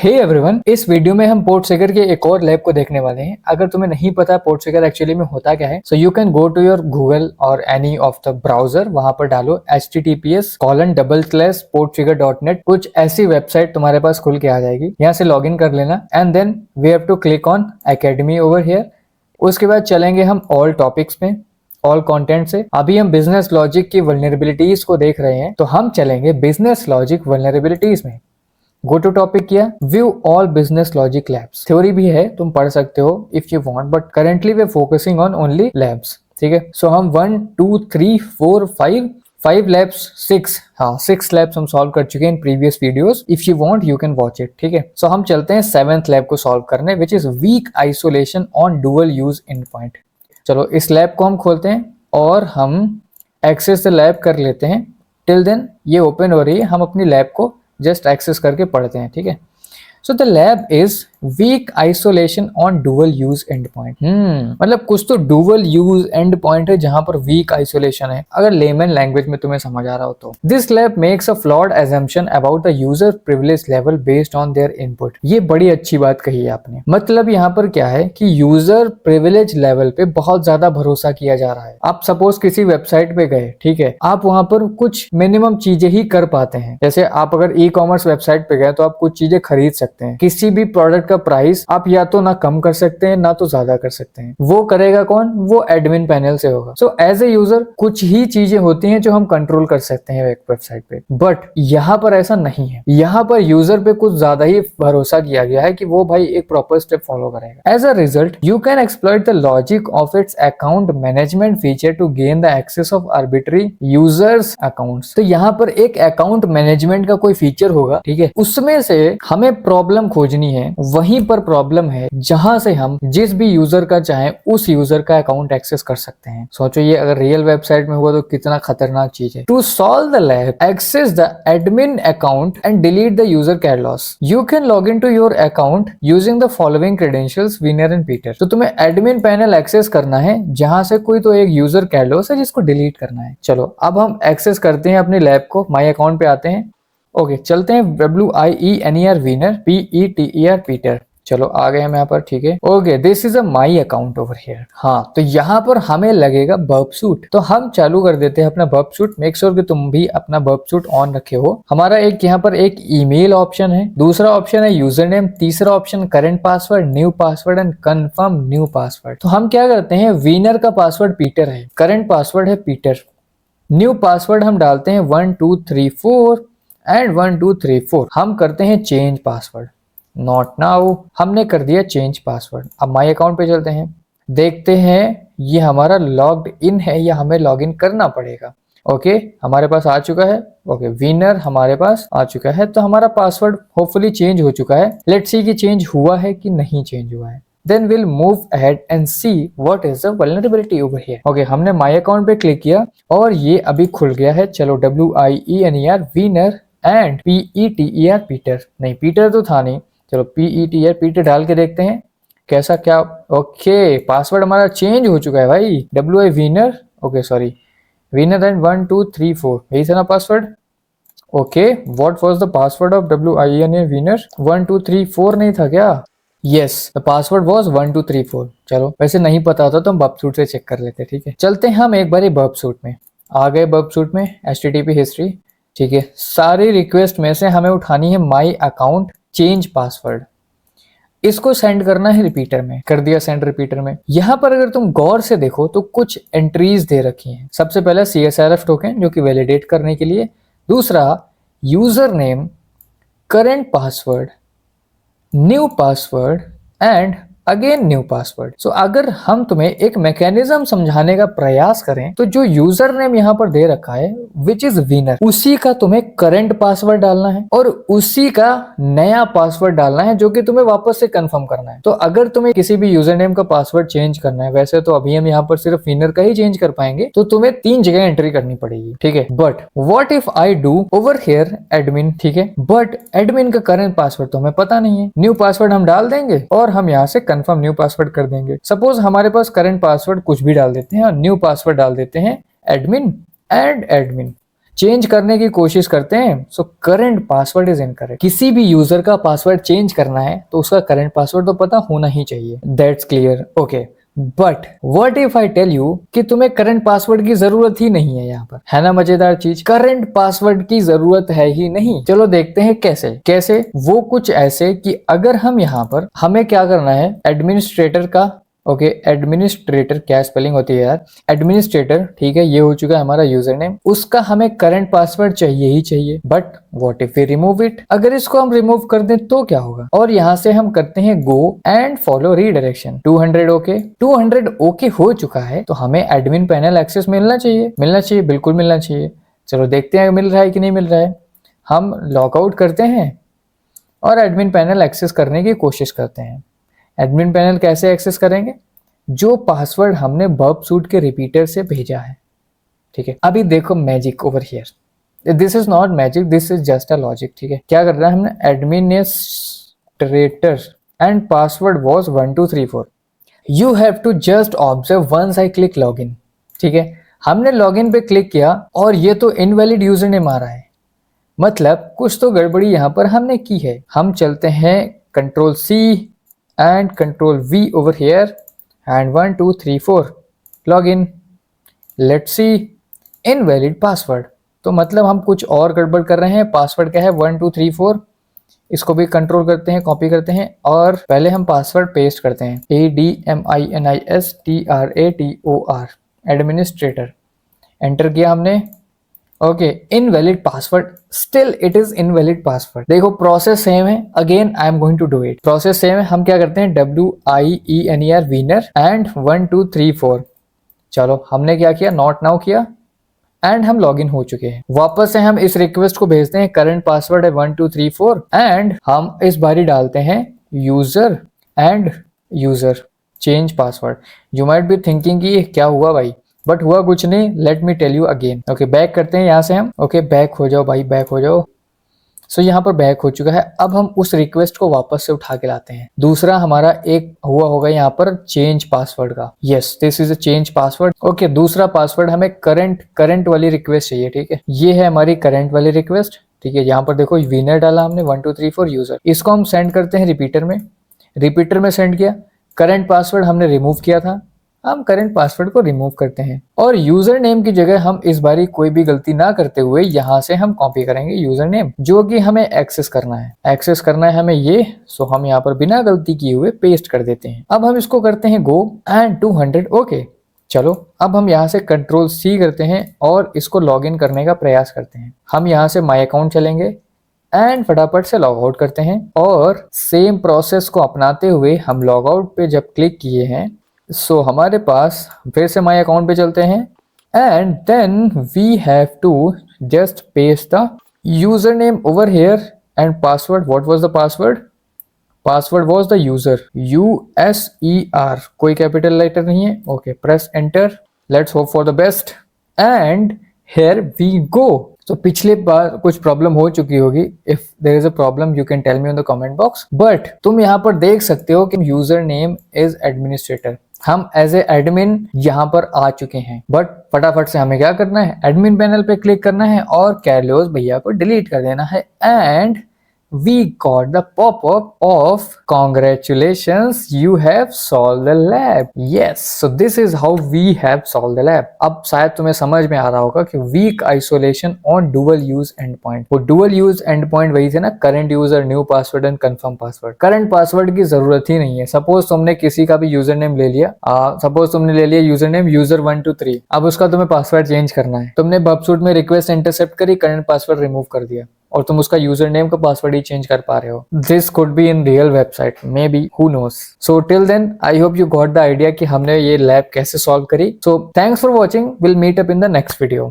Hey everyone, इस video में हम पोर्टसेगर के एक और लैब को देखने वाले हैं। अगर तुम्हें नहीं पता पोर्टसेगर एक्चुअली में होता क्या है, so you can go to your Google और एनी ऑफ द ब्राउजर, वहां पर डालो https://portsegar.net। कुछ ऐसी वेबसाइट तुम्हारे पास खुल के आ जाएगी, यहाँ से लॉग इन कर लेना and then we have to click on academy over here. उसके बाद चलेंगे हम ऑल टॉपिक्स में, ऑल कंटेंट से। अभी हम बिजनेस लॉजिक की वल्नरेबिलिटीज को देख रहे हैं, तो हम चलेंगे बिजनेस लॉजिक वल्नरेबिलिटीज में। गो टू टॉपिक किया, view all business logic labs. Theory भी है, तुम पढ़ सकते हो if you want, but currently we are focusing on only labs. ठीक है, सो हम 1 2 3 4 5 लैब्स 6 लैब्स हम सॉल्व कर चुके हैं in previous videos. If you want you can watch it. ठीक है, सो हम चलते हैं 7th लैब को सॉल्व करने, which is weak isolation on dual use and point. चलो इस लैब को हम खोलते हैं और हम एक्सेस द लैब कर लेते हैं। टिल देन ये ओपन हो रही है, हम अपनी लैब को जस्ट एक्सेस करके पढ़ते हैं। ठीक है, so the lab is weak isolation on dual use and point. मतलब कुछ तो डुअल यूज एंड पॉइंट है जहां पर वीक आइसोलेशन है, अगर लेमन लैंग्वेज में तुम्हें समझ आ रहा हो तो। This lab makes a flawed assumption about the user privilege level based on their input. ये बड़ी अच्छी बात कही है आपने। मतलब यहाँ पर क्या है कि यूजर प्रिविलेज लेवल पे बहुत ज्यादा भरोसा किया जा रहा है। आप सपोज किसी वेबसाइट पे गए, ठीक है, आप वहां पर कुछ मिनिमम चीजें ही कर पाते हैं। जैसे आप अगर ई कॉमर्स वेबसाइट पे गए तो आप कुछ चीजें खरीद सकते हैं। किसी भी प्रोडक्ट का प्राइस आप या तो ना कम कर सकते हैं ना तो ज्यादा कर सकते हैं। वो करेगा कौन? वो एडमिन पैनल से होगा। सो एज ए यूजर कुछ ही चीजें होती हैं जो हम कंट्रोल कर सकते हैं एक वेबसाइट पे, बट यहाँ पर ऐसा नहीं है। यहाँ पर यूजर पे कुछ ज्यादा ही भरोसा किया गया है कि वो भाई एक प्रॉपर स्टेप फॉलो करेगा। As a result you can exploit the logic of its account management feature to gain the access of arbitrary users accounts. तो यहाँ पर एक अकाउंट मैनेजमेंट का कोई फीचर होगा, ठीक है, उसमें से हमें प्रॉब्लम खोजनी है। वहीं पर प्रॉब्लम है जहां से हम जिस भी यूजर का चाहे उस यूजर का अकाउंट एक्सेस कर सकते हैं। सोचो ये अगर रियल वेबसाइट में हुआ तो कितना खतरनाक चीज है। To solve the lab, access the admin account and delete the user Carlos. You can log in to your account using the following credentials wiener and Peter. तो तुम्हें एडमिन पैनल एक्सेस करना है जहां से कोई तो एक user CAD loss है जिसको डिलीट करना है। चलो अब हम एक्सेस करते हैं अपने लैब को, माई अकाउंट पे आते हैं। ओके, चलते हैं WIENER विनर, PETER पीटर। चलो आ गए हम यहाँ पर। ठीक है, okay, this is a my account over here. हाँ, तो यहाँ पर हमें लगेगा बर्ब सूट, तो हम चालू कर देते हैं अपना बर्ब सूट। मेक श्योर कि तुम भी अपना बर्ब सूट ऑन रखे हो। हमारा एक यहाँ पर एक ईमेल ऑप्शन है, दूसरा ऑप्शन है यूजर नेम, तीसरा option current password, new password and confirm new password. तो हम क्या करते हैं, विनर का पासवर्ड पीटर है, करंट पासवर्ड है पीटर, न्यू पासवर्ड हम डालते हैं 1 2 3 4 एंड 1 2 3 4। हम करते हैं चेंज पासवर्ड, नॉट नाउ। हमने कर दिया चेंज पासवर्ड। अब माई अकाउंट पे चलते हैं, देखते हैं ये हमारा लॉग्ड इन है या हमें लॉग इन करना पड़ेगा। ओके, हमारे पास आ चुका है। ओके, विनर हमारे पास आ चुका है, तो हमारा पासवर्ड होपफुली चेंज हो चुका है। लेट्स सी कि चेंज हुआ है कि नहीं चेंज हुआ है। Then we'll move ahead and see what is the vulnerability over here. Okay, हमने my account पे क्लिक किया और ये अभी खुल गया है। चलो WIENER winner and PETER Peter, नहीं पीटर तो था नहीं, चलो PETER पीटर डाल के देखते हैं कैसा क्या। ओके, पासवर्ड हमारा चेंज हो चुका है भाई। WI winner, okay sorry, winner and 1 2 3 4, यही था ना password. Okay, what was the password of WIENER winner? 1 2 3 4 नहीं था क्या? Yes, the password was 1 2 3 4। चलो, वैसे नहीं पता होता तो हम बर्ब सूट से चेक कर लेते। ठीक है, चलते हैं हम एक बार बर्ब सूट में। आ गए बर्ब सूट में, HTTP हिस्ट्री। ठीक है, सारी रिक्वेस्ट में से हमें उठानी है माई अकाउंट चेंज पासवर्ड। इसको सेंड करना है रिपीटर में, कर दिया सेंड रिपीटर में। यहाँ पर अगर तुम गौर से देखो तो कुछ एंट्रीज दे रखी हैं। सबसे पहला CSRF टोकन जो कि वैलिडेट करने के लिए, दूसरा user name, current password, new password and again new password. So अगर हम तुम्हें एक मैकेनिज्म समझाने का प्रयास करें तो जो यूजर नेम यहाँ पर दे रखा है विच इज विनर, उसी का तुम्हें करंट पासवर्ड डालना है और उसी का नया पासवर्ड डालना है जो कि तुम्हें वापस से कंफर्म करना है। तो अगर तुम्हें किसी भी यूजर नेम का पासवर्ड चेंज करना है, वैसे तो अभी हम यहाँ पर सिर्फ विनर का ही चेंज कर पाएंगे, तो तुम्हें 3 जगह एंट्री करनी पड़ेगी। ठीक है, but what if I do over here admin. ठीक है, बट एडमिन का करंट पासवर्ड तो हमें पता नहीं है। न्यू पासवर्ड हम डाल देंगे और हम यहाँ से कंफर्म न्यू पासवर्ड कर देंगे। सपोज हमारे पास करंट पासवर्ड कुछ भी डाल देते हैं और न्यू पासवर्ड डाल देते हैं एडमिन एंड एडमिन। चेंज करने की कोशिश करते हैं, so current password is incorrect. किसी भी यूजर का पासवर्ड चेंज करना है तो उसका करंट पासवर्ड तो पता होना ही चाहिए। That's clear, okay. But what if I tell you कि तुम्हें करंट पासवर्ड की जरूरत ही नहीं है यहाँ पर, है ना मजेदार चीज। करंट पासवर्ड की जरूरत है ही नहीं। चलो देखते हैं कैसे। कैसे? वो कुछ ऐसे कि अगर हम यहाँ पर, हमें क्या करना है, एडमिनिस्ट्रेटर का, ओके, एडमिनिस्ट्रेटर क्या स्पेलिंग होती है यार, एडमिनिस्ट्रेटर, ठीक है, ये हो चुका है हमारा यूजर नेम, उसका हमें करंट पासवर्ड चाहिए ही चाहिए। But what if we remove it, अगर इसको हम रिमूव कर दें तो क्या होगा। और यहाँ से हम करते हैं go and follow redirection. 200 okay, 200 okay हो चुका है, तो हमें एडमिन पैनल एक्सेस मिलना चाहिए, मिलना चाहिए, बिल्कुल मिलना चाहिए। चलो देखते हैं मिल रहा है कि नहीं मिल रहा है। हम लॉगआउट करते हैं और एडमिन पैनल एक्सेस करने की कोशिश करते हैं। एडमिन पैनल कैसे एक्सेस करेंगे? जो पासवर्ड हमने बर्ब सूट के रिपीटर से भेजा है, ठीक है। अभी देखो magic over here, this is not magic, this is just a logic, ठीक है। क्या कर रहा है हमने, administrator and password was 1234। You have to just observe once I click login, ठीक है। हमने लॉगिन पे क्लिक किया और ये तो इनवैलिड यूजर नेम आ रहा है, मतलब कुछ तो गड़बड़ी यहां पर हमने की है। हम चलते हैं control C and control V over here and 1 2 3 4 login. Let's see, invalid password, तो मतलब हम कुछ और गड़बड़ कर रहे हैं। पासवर्ड क्या है 1 2 3 4, इसको भी कंट्रोल करते हैं, कॉपी करते हैं और पहले हम पासवर्ड पेस्ट करते हैं, ADMINISTRATOR, एडमिनिस्ट्रेटर, एंटर किया हमने, okay. Invalid password, still it is invalid password. देखो प्रोसेस सेम है, again I am going to do it. Process same है, हम क्या करते हैं WIENER विनर एंड 1 2 3 4। चलो हमने क्या किया, नॉट नाउ किया एंड हम लॉगिन हो चुके हैं। वापस से हम इस रिक्वेस्ट को भेजते हैं, करंट पासवर्ड है 1 2 3 4 एंड हम इस बारी डालते हैं user and user change password. You might be thinking कि क्या हुआ भाई, बट हुआ कुछ नहीं, let me tell you again. Okay, back करते हैं यहाँ से हम, ओके, बैक हो जाओ भाई, बैक हो जाओ। सो यहाँ पर बैक हो चुका है। अब हम उस रिक्वेस्ट को वापस से उठा के लाते हैं। दूसरा हमारा एक हुआ होगा यहाँ पर चेंज पासवर्ड का, yes this is a change password, okay. दूसरा पासवर्ड हमें करंट वाली रिक्वेस्ट चाहिए, ठीक है, ये है हमारी करंट वाली रिक्वेस्ट, ठीक है। यहाँ पर देखो विनर डाला हमने 1 2 3 4 यूजर, इसको हम सेंड करते हैं रिपीटर में, रिपीटर में सेंड किया। करंट पासवर्ड हमने रिमूव किया था, हम करंट पासवर्ड को रिमूव करते हैं और यूजर नेम की जगह हम इस बारी कोई भी गलती ना करते हुए यहां से हम कॉपी करेंगे यूजर नेम, जो कि हमें एक्सेस करना है। एक्सेस करना है हमें ये, सो हम यहाँ पर बिना गलती किए हुए पेस्ट कर देते हैं। अब हम इसको करते हैं गो एंड 200 ओके। चलो अब हम यहाँ से कंट्रोल C करते हैं और इसको लॉग इन करने का प्रयास करते हैं। हम यहाँ से माई अकाउंट चलेंगे एंड फटाफट से लॉग आउट करते हैं और सेम प्रोसेस को अपनाते हुए हम लॉग आउट पे जब क्लिक किए हैं, सो हमारे पास फिर से माई अकाउंट पे चलते हैं and then we have to just paste the user name over here and password. What was the password? Password was the user, USER, कोई कैपिटल लेटर नहीं है, okay. Press enter, let's hope for the best and here we go. तो पिछले बार कुछ problem हो चुकी होगी, if there is a problem you can tell me in the comment box, but तुम यहाँ पर देख सकते हो कि यूजर नेम इज एडमिनिस्ट्रेटर, हम एज ए एडमिन यहाँ पर आ चुके हैं। बट फटाफट से हमें क्या करना है, एडमिन पैनल पे क्लिक करना है और कैर्लोस भैया को डिलीट कर देना है and we got the pop-up of congratulations, you have solved the lab. Yes, so this is how we have solved the lab. अब शायद तुम्हें समझ में आ रहा होगा कि weak isolation on dual use endpoint, वो dual use endpoint वही थे ना, current user, new password and confirm password। current password की जरूरत ही नहीं है। सपोज तुमने किसी का भी यूजर नेम ले लिया, सपोज तुमने ले लिया यूजर नेम user123, अब उसका तुम्हें पासवर्ड चेंज करना है, तुमने बबसूट में रिक्वेस्ट इंटरसेप्ट करी, करंट पासवर्ड रिमूव कर दिया और तुम उसका यूजर नेम का पासवर्ड ही चेंज कर पा रहे हो। This could be in real website, maybe, who knows. So till then I hope you got the idea कि हमने ये लैब कैसे सॉल्व करी। So thanks for watching, will meet up in the next video.